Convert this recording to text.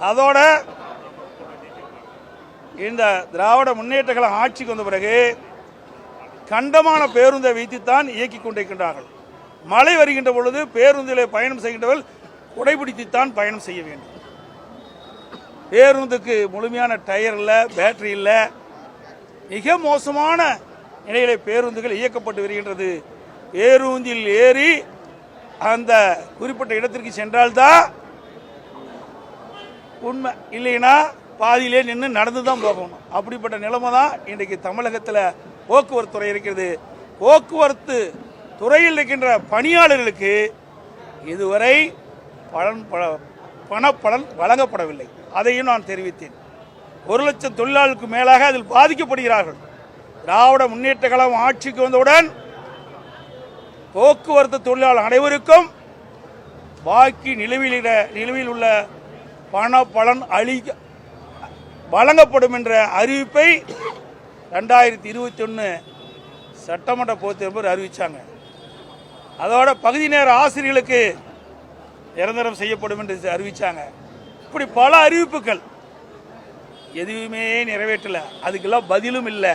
அதோட இந்த திராவிட முன்னேற்ற கழகம் ஆட்சிக்கு வந்த பிறகு கண்டமான பேருந்தை வைத்துத்தான் இயக்கிக் கொண்டிருக்கின்றார்கள். மழை வருகின்ற பொழுது பேருந்திலே பயணம் செய்கின்றவர்கள் குடைபிடித்துத்தான் பயணம் செய்ய வேண்டும். பேருந்துக்கு முழுமையான டயர் இல்லை, பேட்டரி இல்லை, மிக மோசமான நிலையிலே பேருந்துகள் இயக்கப்பட்டு வருகின்றது. பேருந்தில் ஏறி அந்த குறிப்பிட்ட இடத்திற்கு சென்றால்தான் உண்மை, இல்லைன்னா பாதியிலே நின்று நடந்து தான் போகணும். அப்படிப்பட்ட நிலைமை தான் இன்றைக்கு தமிழகத்தில் போக்குவரத்து துறை இருக்கிறது. போக்குவரத்து துறையில் இருக்கின்ற பணியாளர்களுக்கு இதுவரை பணப்பலன் வழங்கப்படவில்லை. அதையும் நான் தெரிவித்தேன். 1,00,000 தொழிலாளர்களுக்கு மேலாக அதில் பாதிக்கப்படுகிறார்கள். திராவிட முன்னேற்ற கழகம் ஆட்சிக்கு வந்தவுடன் போக்குவரத்து தொழிலாளர் அனைவருக்கும் பாக்கி நிலுவையில் உள்ள பணப்பலன் வழங்கப்படும் என்ற அறிவிப்பை 2021 சட்டமன்ற பொதுத்தேர்தல் அறிவித்தாங்க. அதோட பகுதி நேர ஆசிரியர்களுக்கு நிரந்தரம் செய்யப்படும் என்று அறிவித்தாங்க. இப்படி பல அறிவிப்புகள் எதுவுமே நிறைவேற்றலை. அதுக்கெல்லாம் பதிலும் இல்லை.